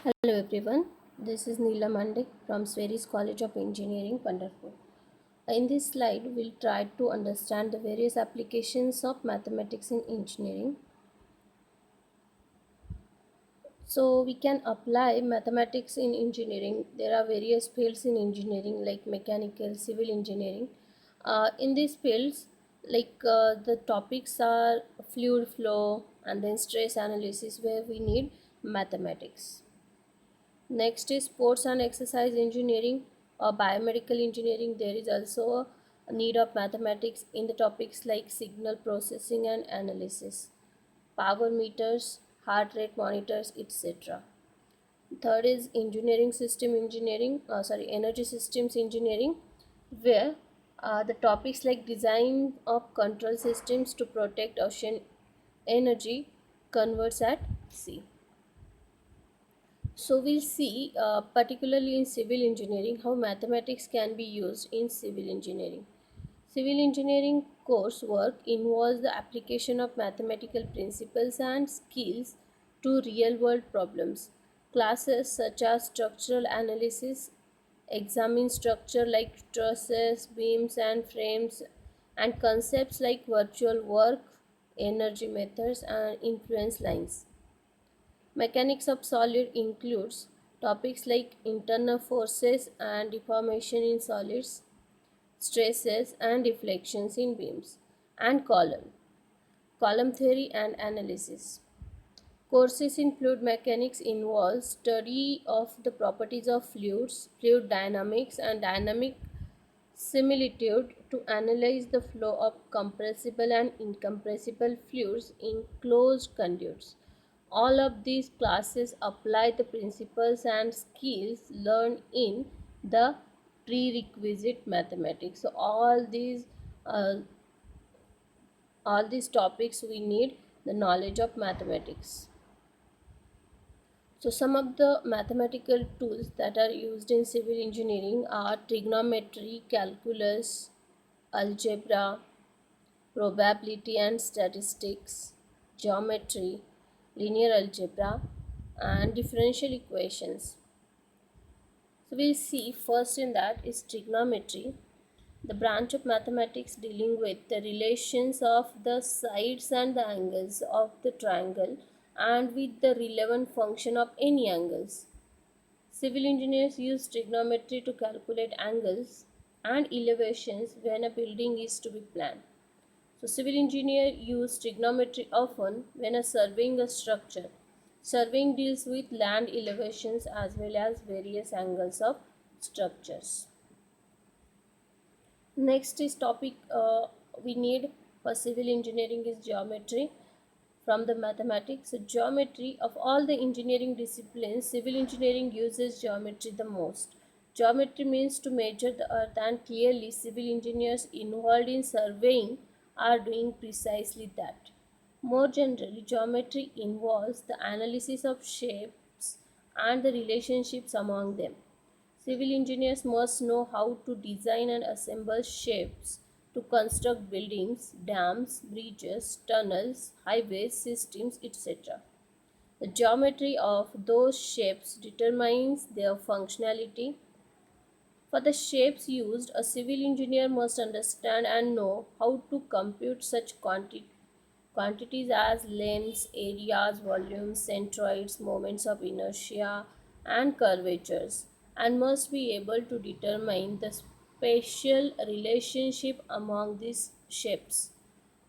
Hello everyone, this is Neela Mandik from Sveris College of Engineering, Pandharpur. In this slide, we'll try to understand the various applications of mathematics in engineering. So we can apply mathematics in engineering. There are various fields in engineering like mechanical, civil engineering. In these fields, the topics are fluid flow and then stress analysis where we need mathematics. Next is sports and exercise engineering or biomedical engineering. There is also a need of mathematics in the topics like signal processing and analysis, power meters, heart rate monitors, etc. Third is energy systems engineering, where the topics like design of control systems to protect ocean energy converts at sea. So we'll see, particularly in civil engineering, how mathematics can be used in civil engineering. Civil engineering coursework involves the application of mathematical principles and skills to real-world problems. Classes such as structural analysis examine structure like trusses, beams, and frames, and concepts like virtual work, energy methods, and influence lines. Mechanics of solid includes topics like internal forces and deformation in solids, stresses and deflections in beams, and column theory and analysis. Courses in fluid mechanics involve study of the properties of fluids, fluid dynamics, and dynamic similitude to analyze the flow of compressible and incompressible fluids in closed conduits. All of these classes apply the principles and skills learned in the prerequisite mathematics. So uh, all these topics we need the knowledge of mathematics. So some of the mathematical tools that are used in civil engineering are trigonometry, calculus, algebra, probability and statistics, geometry, linear algebra, and differential equations. So we'll see first in that is trigonometry, the branch of mathematics dealing with the relations of the sides and the angles of the triangle and with the relevant function of any angles. Civil engineers use trigonometry to calculate angles and elevations when a building is to be planned. So civil engineer use trigonometry often when surveying a structure. Surveying deals with land elevations as well as various angles of structures. Next is topic we need for civil engineering is geometry from the mathematics. So geometry of all the engineering disciplines, civil engineering uses geometry the most. Geometry means to measure the earth, and clearly civil engineers involved in surveying are doing precisely that. More generally, geometry involves the analysis of shapes and the relationships among them. Civil engineers must know how to design and assemble shapes to construct buildings, dams, bridges, tunnels, highways, systems, etc. The geometry of those shapes determines their functionality. For the shapes used, a civil engineer must understand and know how to compute such quantities as lengths, areas, volumes, centroids, moments of inertia, and curvatures, and must be able to determine the spatial relationship among these shapes.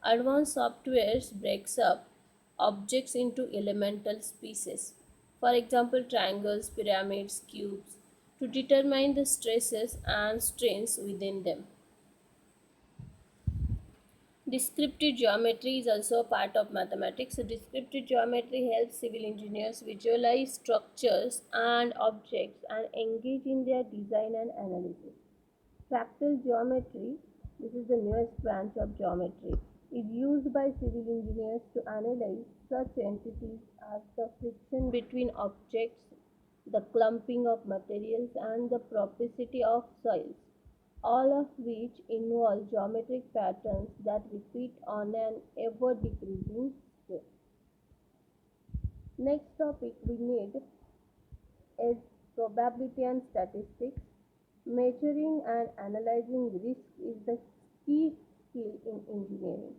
Advanced softwares breaks up objects into elemental species. For example, triangles, pyramids, cubes, to determine the stresses and strains within them. Descriptive geometry is also a part of mathematics. So descriptive geometry helps civil engineers visualize structures and objects and engage in their design and analysis. Fractal geometry, this is the newest branch of geometry, is used by civil engineers to analyze such entities as the friction between objects, the clumping of materials, and the porosity of soils, all of which involve geometric patterns that repeat on an ever decreasing scale. Next topic we need is probability and statistics. Measuring and analyzing risk is the key skill in engineering,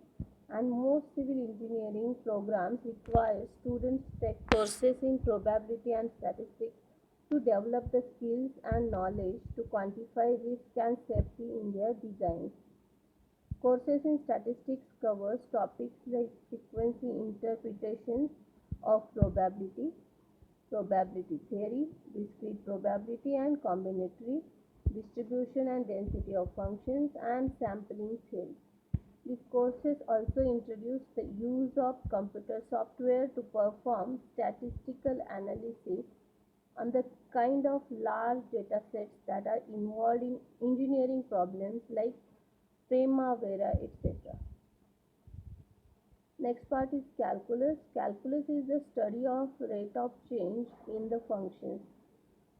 and most civil engineering programs require students take courses in probability and statistics to develop the skills and knowledge to quantify risk and safety in their designs. Courses in statistics covers topics like frequency interpretations of probability, probability theory, discrete probability and combinatory, distribution and density of functions, and sampling theory. These courses also introduce the use of computer software to perform statistical analysis on the kind of large data sets that are involved in engineering problems like Primavera, etc. Next part is calculus. Calculus is the study of rate of change in the functions.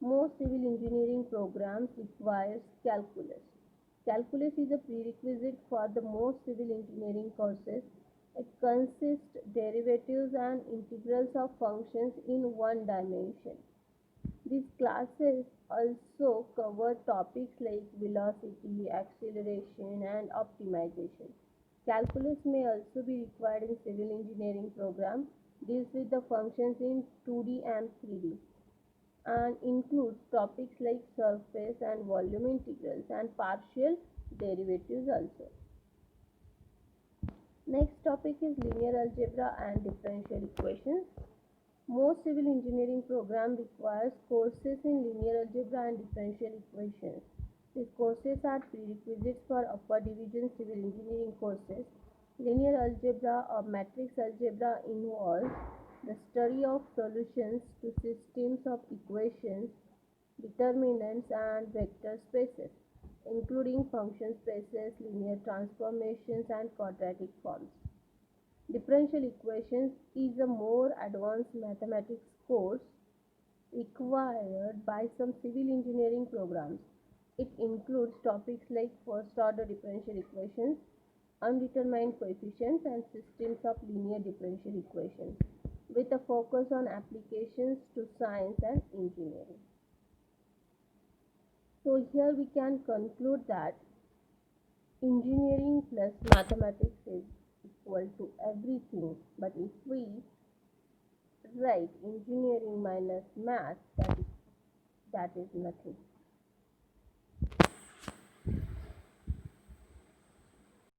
Most civil engineering programs requires calculus. Calculus is a prerequisite for the most civil engineering courses. It consists derivatives and integrals of functions in one dimension. These classes also cover topics like velocity, acceleration, and optimization. Calculus may also be required in civil engineering program, deals with the functions in 2D and 3D, and includes topics like surface and volume integrals and partial derivatives also. Next topic is linear algebra and differential equations. Most civil engineering program requires courses in linear algebra and differential equations. These courses are prerequisites for upper division civil engineering courses. Linear algebra or matrix algebra involves the study of solutions to systems of equations, determinants, and vector spaces, including function spaces, linear transformations, and quadratic forms. Differential equations is a more advanced mathematics course required by some civil engineering programs. It includes topics like first order differential equations, undetermined coefficients, and systems of linear differential equations, with a focus on applications to science and engineering. So here we can conclude that engineering plus mathematics is equal to everything, but if we write engineering minus math, that is nothing.